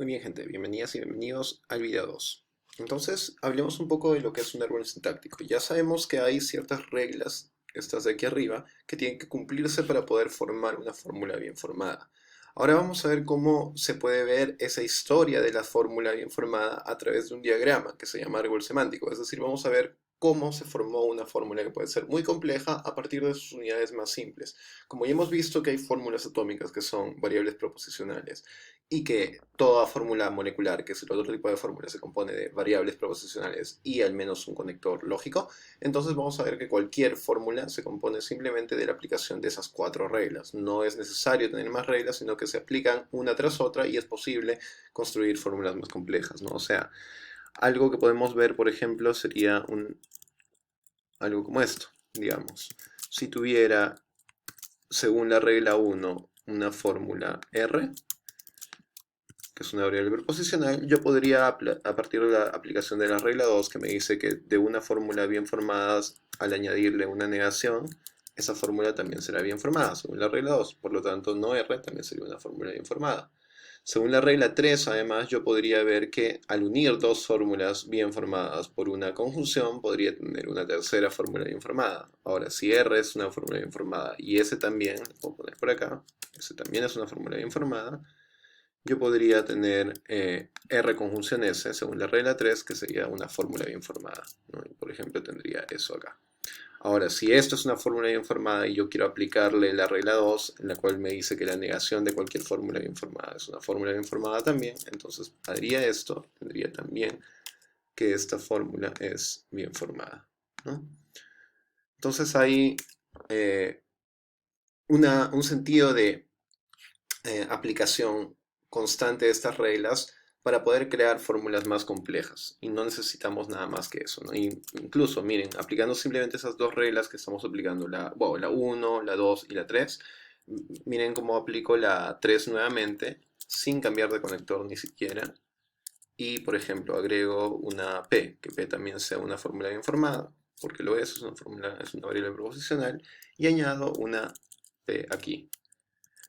Muy bien, gente, bienvenidas y bienvenidos al video 2. Entonces, hablemos un poco de lo que es un árbol sintáctico. Ya sabemos que hay ciertas reglas, estas de aquí arriba, que tienen que cumplirse para poder formar una fórmula bien formada. Ahora vamos a ver cómo se puede ver esa historia de la fórmula bien formada a través de un diagrama que se llama árbol semántico. Es decir, vamos a ver cómo se formó una fórmula que puede ser muy compleja a partir de sus unidades más simples. Como ya hemos visto que hay fórmulas atómicas que son variables proposicionales, y que toda fórmula molecular, que es el otro tipo de fórmula, se compone de variables proposicionales y al menos un conector lógico, entonces vamos a ver que cualquier fórmula se compone simplemente de la aplicación de esas cuatro reglas. No es necesario tener más reglas, sino que se aplican una tras otra y es posible construir fórmulas más complejas, ¿no? O sea, algo que podemos ver, por ejemplo, sería algo como esto, digamos. Si tuviera, según la regla 1, una fórmula R, que es una variable proposicional, yo podría, a partir de la aplicación de la regla 2, que me dice que de una fórmula bien formada, al añadirle una negación, esa fórmula también será bien formada, según la regla 2. Por lo tanto, no R también sería una fórmula bien formada. Según la regla 3, además, yo podría ver que al unir dos fórmulas bien formadas por una conjunción, podría tener una tercera fórmula bien formada. Ahora, si R es una fórmula bien formada y S también, lo puedo poner por acá, S también es una fórmula bien formada, yo podría tener R conjunción S, según la regla 3, que sería una fórmula bien formada, ¿no? Por ejemplo, tendría eso acá. Ahora, si esto es una fórmula bien formada y yo quiero aplicarle la regla 2, en la cual me dice que la negación de cualquier fórmula bien formada es una fórmula bien formada también, entonces haría esto, tendría también que esta fórmula es bien formada, ¿no? Entonces hay eh, un sentido de aplicación constante de estas reglas para poder crear fórmulas más complejas. Y no necesitamos nada más que eso, ¿no? Incluso, miren, aplicando simplemente esas dos reglas que estamos aplicando, bueno, la 1, la 2 y la 3, miren cómo aplico la 3 nuevamente, sin cambiar de conector ni siquiera. Y, por ejemplo, agrego una P, que P también sea una fórmula bien formada, porque lo es una fórmula, es una variable proposicional, y añado una P aquí.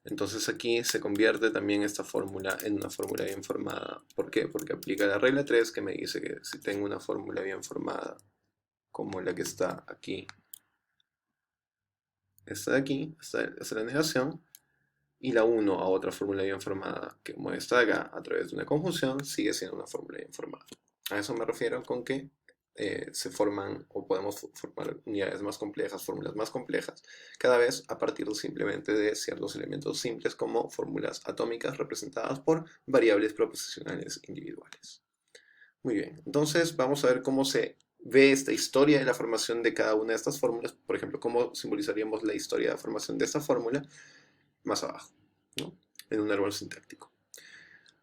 Entonces aquí se convierte también esta fórmula en una fórmula bien formada. ¿Por qué? Porque aplica la regla 3 que me dice que si tengo una fórmula bien formada, como la que está aquí, esta de aquí, esta es la negación, y la 1 a otra fórmula bien formada, que como esta de acá, a través de una conjunción, sigue siendo una fórmula bien formada. A eso me refiero con que se forman o podemos formar unidades más complejas, fórmulas más complejas, cada vez a partir simplemente de ciertos elementos simples como fórmulas atómicas representadas por variables proposicionales individuales. Muy bien, entonces vamos a ver cómo se ve esta historia de la formación de cada una de estas fórmulas, por ejemplo, cómo simbolizaríamos la historia de la formación de esta fórmula más abajo, ¿no? En un árbol sintáctico.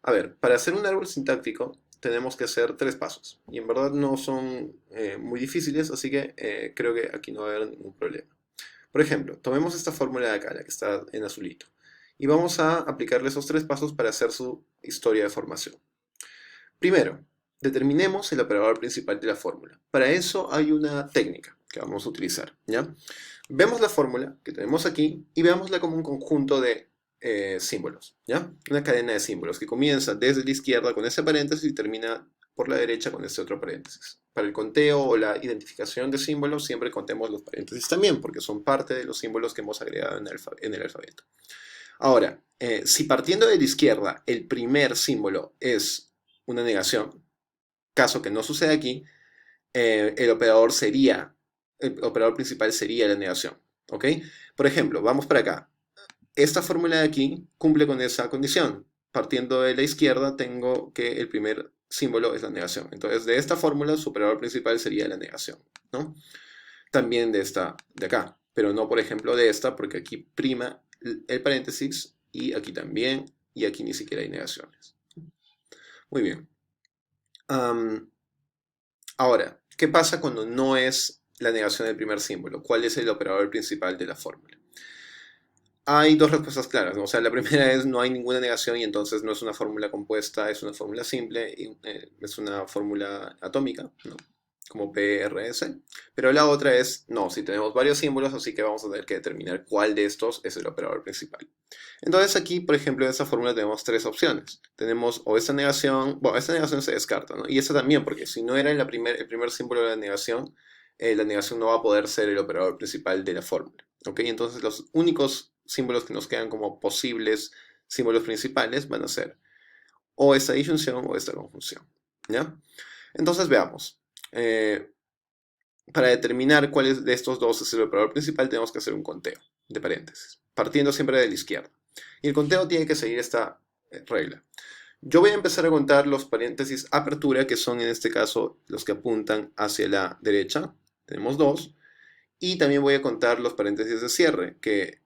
A ver, para hacer un árbol sintáctico tenemos que hacer tres pasos. Y en verdad no son muy difíciles, así que creo que aquí no va a haber ningún problema. Por ejemplo, tomemos esta fórmula de acá, la que está en azulito. Y vamos a aplicarle esos tres pasos para hacer su historia de formación. Primero, determinemos el operador principal de la fórmula. Para eso hay una técnica que vamos a utilizar, ¿ya? Vemos la fórmula que tenemos aquí y veámosla como un conjunto de símbolos, ¿ya? Una cadena de símbolos que comienza desde la izquierda con ese paréntesis y termina por la derecha con este otro paréntesis. Para el conteo o la identificación de símbolos siempre contemos los paréntesis también, porque son parte de los símbolos que hemos agregado en el alfabeto. Ahora, si partiendo de la izquierda el primer símbolo es una negación, caso que no suceda aquí, el operador principal sería la negación, ¿ok? Por ejemplo, vamos para acá. Esta fórmula de aquí cumple con esa condición. Partiendo de la izquierda tengo que el primer símbolo es la negación. Entonces, de esta fórmula, su operador principal sería la negación, ¿no? También de esta de acá, pero no, por ejemplo, de esta, porque aquí prima el paréntesis y aquí también, y aquí ni siquiera hay negaciones. Muy bien. Ahora, ¿qué pasa cuando no es la negación del primer símbolo? ¿Cuál es el operador principal de la fórmula? Hay dos respuestas claras, ¿no? O sea, la primera es no hay ninguna negación y entonces no es una fórmula compuesta, es una fórmula simple, y, es una fórmula atómica, ¿no? como PRS, pero la otra es, no, si tenemos varios símbolos, así que vamos a tener que determinar cuál de estos es el operador principal. Entonces aquí, por ejemplo, en esta fórmula tenemos tres opciones. Tenemos o esta negación, bueno, esta negación se descarta, ¿no? Y esta también, porque si no era el primer símbolo de la negación no va a poder ser el operador principal de la fórmula, ¿ok? Entonces los únicos símbolos que nos quedan como posibles símbolos principales van a ser o esta disyunción o esta conjunción, ¿ya? Entonces veamos. Para determinar cuál de estos dos es el operador principal, tenemos que hacer un conteo de paréntesis, partiendo siempre de la izquierda. Y el conteo tiene que seguir esta regla. Yo voy a empezar a contar los paréntesis apertura, que son en este caso los que apuntan hacia la derecha. Tenemos dos. Y también voy a contar los paréntesis de cierre, que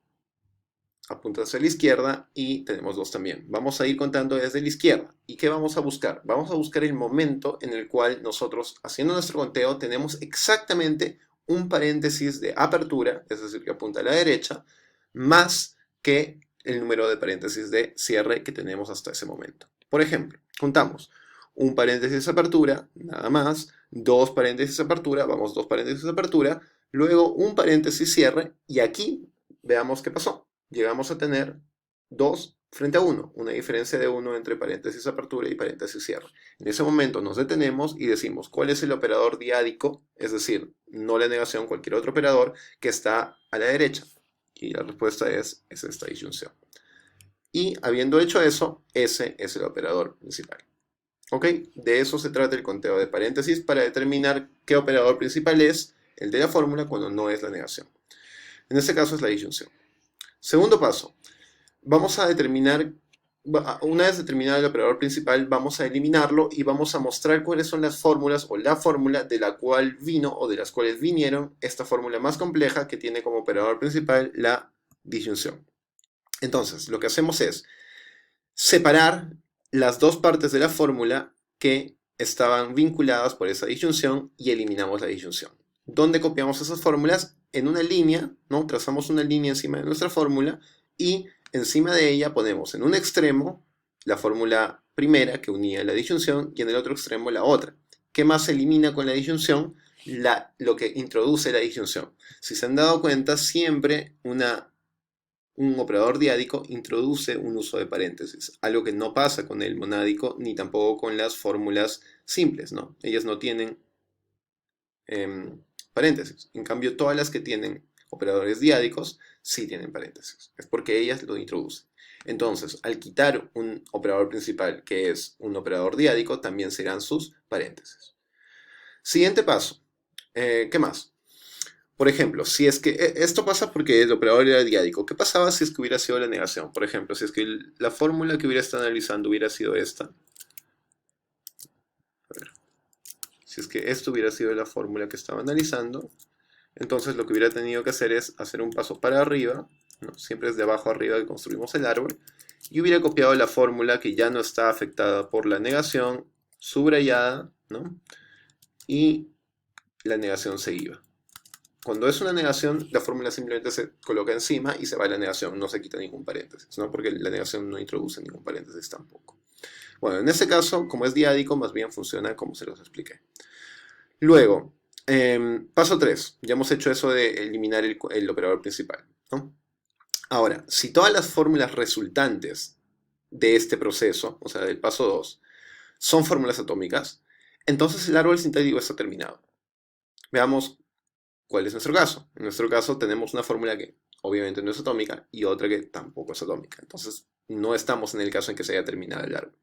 apunta hacia la izquierda y tenemos dos también. Vamos a ir contando desde la izquierda. ¿Y qué vamos a buscar? Vamos a buscar el momento en el cual nosotros, haciendo nuestro conteo, tenemos exactamente un paréntesis de apertura, es decir, que apunta a la derecha, más que el número de paréntesis de cierre que tenemos hasta ese momento. Por ejemplo, contamos un paréntesis de apertura, nada más, dos paréntesis de apertura, vamos, dos paréntesis de apertura, luego un paréntesis cierre, y aquí veamos qué pasó. Llegamos a tener 2 frente a 1, una diferencia de 1 entre paréntesis apertura y paréntesis cierre. En ese momento nos detenemos y decimos cuál es el operador diádico, es decir, no la negación, cualquier otro operador que está a la derecha. Y la respuesta es esta disyunción. Y habiendo hecho eso, ese es el operador principal. ¿Ok? De eso se trata el conteo de paréntesis para determinar qué operador principal es el de la fórmula cuando no es la negación. En este caso es la disyunción. Segundo paso, vamos a determinar, una vez determinado el operador principal, vamos a eliminarlo y vamos a mostrar cuáles son las fórmulas o la fórmula de la cual vino o de las cuales vinieron esta fórmula más compleja que tiene como operador principal la disyunción. Entonces, lo que hacemos es separar las dos partes de la fórmula que estaban vinculadas por esa disyunción y eliminamos la disyunción. ¿Dónde copiamos esas fórmulas? En una línea, ¿no? Trazamos una línea encima de nuestra fórmula y encima de ella ponemos en un extremo la fórmula primera que unía la disyunción y en el otro extremo la otra. ¿Qué más se elimina con la disyunción? Lo que introduce la disyunción. Si se han dado cuenta, siempre un operador diádico introduce un uso de paréntesis, algo que no pasa con el monádico ni tampoco con las fórmulas simples, ¿no? Ellas no tienen paréntesis. En cambio, todas las que tienen operadores diádicos sí tienen paréntesis. Es porque ellas lo introducen. Entonces, al quitar un operador principal que es un operador diádico, también serán sus paréntesis. Siguiente paso. ¿Qué más? Por ejemplo, si es que esto pasa porque el operador era diádico. ¿Qué pasaba si es que hubiera sido la negación? Por ejemplo, si es que la fórmula que hubiera estado analizando hubiera sido esta. A ver. Si es que esto hubiera sido la fórmula que estaba analizando, entonces lo que hubiera tenido que hacer es hacer un paso para arriba, ¿no? Siempre es de abajo arriba que construimos el árbol, y hubiera copiado la fórmula que ya no está afectada por la negación, subrayada, ¿no? Y la negación se iba. Cuando es una negación, la fórmula simplemente se coloca encima y se va a la negación, no se quita ningún paréntesis, ¿no? Porque la negación no introduce ningún paréntesis tampoco. Bueno, en este caso, como es diádico, más bien funciona como se los expliqué. Luego, paso 3. Ya hemos hecho eso de eliminar el operador principal, ¿no? Ahora, si todas las fórmulas resultantes de este proceso, o sea, del paso 2, son fórmulas atómicas, entonces el árbol sintáctico está terminado. Veamos cuál es nuestro caso. En nuestro caso tenemos una fórmula que obviamente no es atómica y otra que tampoco es atómica. Entonces, no estamos en el caso en que se haya terminado el árbol.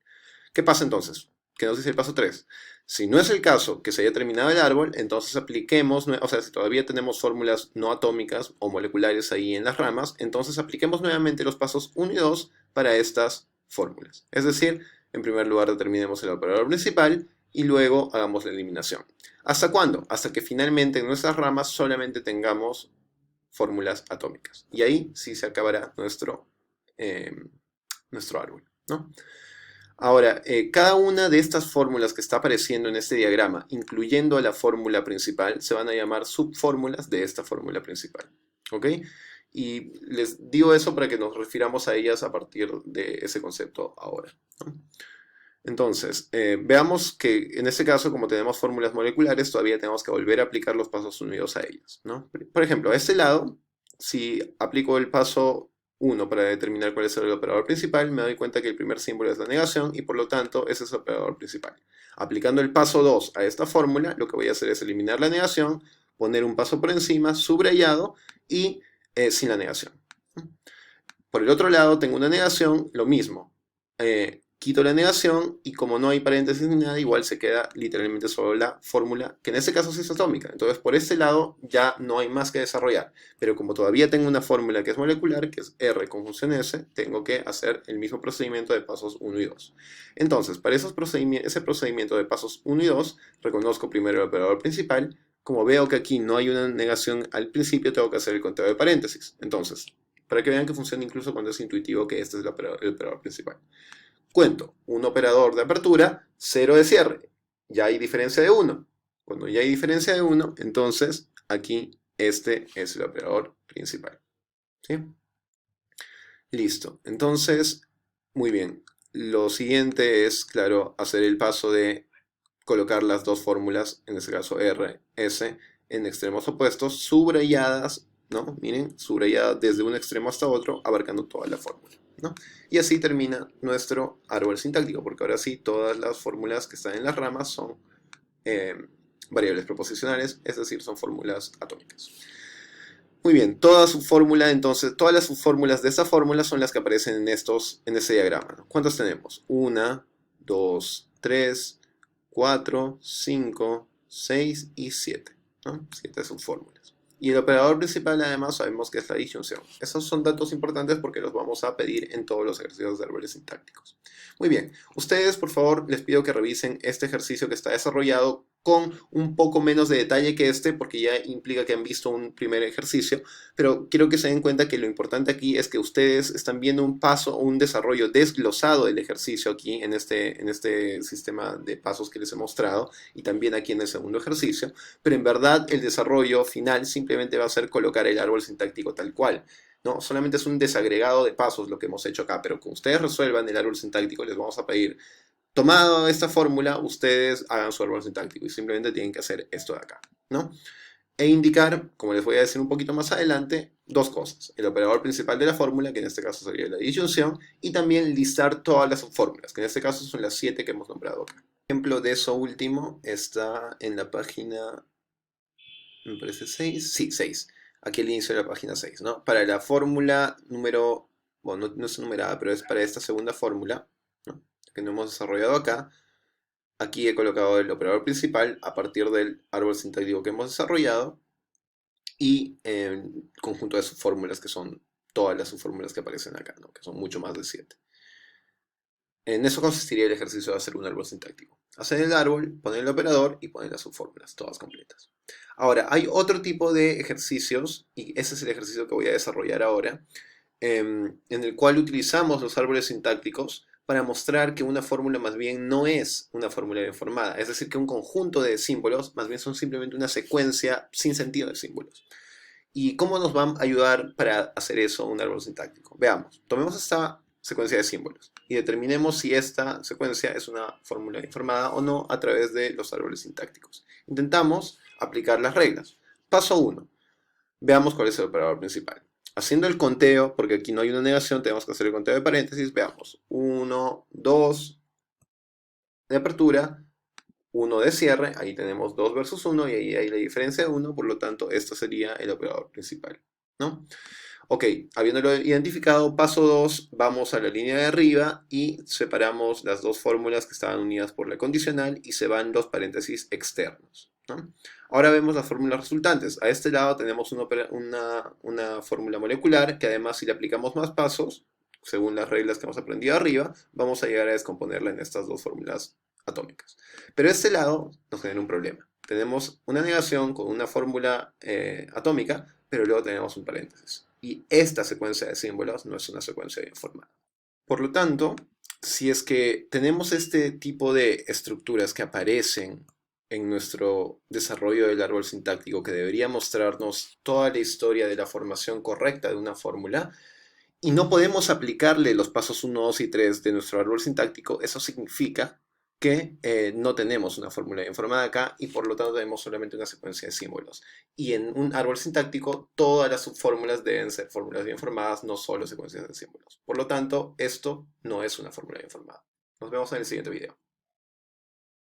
¿Qué pasa entonces? ¿Qué nos dice el paso 3? Si no es el caso que se haya terminado el árbol, entonces apliquemos, o sea, si todavía tenemos fórmulas no atómicas o moleculares ahí en las ramas, entonces apliquemos nuevamente los pasos 1 y 2 para estas fórmulas. Es decir, en primer lugar determinemos el operador principal y luego hagamos la eliminación. ¿Hasta cuándo? Hasta que finalmente en nuestras ramas solamente tengamos fórmulas atómicas. Y ahí sí se acabará nuestro árbol, ¿no? Ahora, cada una de estas fórmulas que está apareciendo en este diagrama, incluyendo a la fórmula principal, se van a llamar subfórmulas de esta fórmula principal. ¿Ok? Y les digo eso para que nos refiramos a ellas a partir de ese concepto ahora, ¿no? Entonces, veamos que en este caso, como tenemos fórmulas moleculares, todavía tenemos que volver a aplicar los pasos unidos a ellas, ¿no? Por ejemplo, a este lado, si aplico el paso 1 para determinar cuál es el operador principal, me doy cuenta que el primer símbolo es la negación y por lo tanto ese es el operador principal. Aplicando el paso 2 a esta fórmula, lo que voy a hacer es eliminar la negación, poner un paso por encima, subrayado y sin la negación. Por el otro lado, tengo una negación, lo mismo. Quito la negación y como no hay paréntesis ni nada, igual se queda literalmente solo la fórmula, que en este caso sí es atómica. Entonces, por este lado ya no hay más que desarrollar. Pero como todavía tengo una fórmula que es molecular, que es R conjunción S, tengo que hacer el mismo procedimiento de pasos 1 y 2. Entonces, para ese procedimiento de pasos 1 y 2, reconozco primero el operador principal. Como veo que aquí no hay una negación al principio, tengo que hacer el conteo de paréntesis. Entonces, para que vean que funciona incluso cuando es intuitivo que este es el operador principal. Cuento un operador de apertura, 0 de cierre. Ya hay diferencia de 1. Cuando ya hay diferencia de 1, entonces aquí este es el operador principal. ¿Sí? Listo. Entonces, muy bien. Lo siguiente es, claro, hacer el paso de colocar las dos fórmulas, en este caso R, S, en extremos opuestos, subrayadas, ¿no? Miren, subrayadas desde un extremo hasta otro, abarcando toda la fórmula, ¿no? Y así termina nuestro árbol sintáctico, porque ahora sí todas las fórmulas que están en las ramas son eh, variables proposicionales, es decir, son fórmulas atómicas. Muy bien, toda su fórmula, entonces, todas las subfórmulas de esta fórmula son las que aparecen en este diagrama, ¿no? ¿Cuántas tenemos? 1, 2, 3, 4, 5, 6 y 7, ¿no? 7 subfórmulas. Y el operador principal además sabemos que es la disyunción. Esos son datos importantes porque los vamos a pedir en todos los ejercicios de árboles sintácticos. Muy bien, ustedes por favor les pido que revisen este ejercicio que está desarrollado con un poco menos de detalle que este porque ya implica que han visto un primer ejercicio, pero quiero que se den cuenta que lo importante aquí es que ustedes están viendo un paso, un desarrollo desglosado del ejercicio aquí en este sistema de pasos que les he mostrado y también aquí en el segundo ejercicio, pero en verdad el desarrollo final simplemente va a ser colocar el árbol sintáctico tal cual. No, solamente es un desagregado de pasos lo que hemos hecho acá, pero cuando ustedes resuelvan el árbol sintáctico les vamos a pedir, tomado esta fórmula, ustedes hagan su árbol sintáctico y simplemente tienen que hacer esto de acá, ¿no? E indicar, como les voy a decir un poquito más adelante, dos cosas. El operador principal de la fórmula, que en este caso sería la disyunción, y también listar todas las subfórmulas, que en este caso son las 7 que hemos nombrado acá. Un ejemplo de eso último está en la página, me parece 6, sí, 6. Aquí el inicio de la página 6, ¿no? Para la fórmula número, bueno, no es numerada, pero es para esta segunda fórmula, ¿no? Que no hemos desarrollado acá. Aquí he colocado el operador principal a partir del árbol sintáctico que hemos desarrollado y el conjunto de subfórmulas que son todas las subfórmulas que aparecen acá, ¿no? Que son mucho más de 7. En eso consistiría el ejercicio de hacer un árbol sintáctico. Hacer el árbol, poner el operador y poner las subfórmulas, todas completas. Ahora, hay otro tipo de ejercicios, y ese es el ejercicio que voy a desarrollar ahora, en el cual utilizamos los árboles sintácticos para mostrar que una fórmula más bien no es una fórmula bien formada, es decir, que un conjunto de símbolos más bien son simplemente una secuencia sin sentido de símbolos. ¿Y cómo nos va a ayudar para hacer eso un árbol sintáctico? Veamos, tomemos esta secuencia de símbolos y determinemos si esta secuencia es una fórmula informada o no a través de los árboles sintácticos. Intentamos aplicar las reglas. Paso 1. Veamos cuál es el operador principal. Haciendo el conteo, porque aquí no hay una negación, tenemos que hacer el conteo de paréntesis. Veamos. 1, 2 de apertura, 1 de cierre. Ahí tenemos 2 versus 1 y ahí hay la diferencia de 1. Por lo tanto, esto sería el operador principal, ¿no? Ok, habiéndolo identificado, paso 2, vamos a la línea de arriba y separamos las dos fórmulas que estaban unidas por la condicional y se van los paréntesis externos, ¿no? Ahora vemos las fórmulas resultantes. A este lado tenemos una fórmula molecular que además si le aplicamos más pasos, según las reglas que hemos aprendido arriba, vamos a llegar a descomponerla en estas dos fórmulas atómicas. Pero este lado nos genera un problema. Tenemos una negación con una fórmula atómica, pero luego tenemos un paréntesis. Y esta secuencia de símbolos no es una secuencia bien formada. Por lo tanto, si es que tenemos este tipo de estructuras que aparecen en nuestro desarrollo del árbol sintáctico que debería mostrarnos toda la historia de la formación correcta de una fórmula, y no podemos aplicarle los pasos uno, 2 y 3 de nuestro árbol sintáctico, eso significa que no tenemos una fórmula informada acá y por lo tanto tenemos solamente una secuencia de símbolos. Y en un árbol sintáctico, todas las subfórmulas deben ser fórmulas bien formadas, no solo secuencias de símbolos. Por lo tanto, esto no es una fórmula bien formada. Nos vemos en el siguiente video.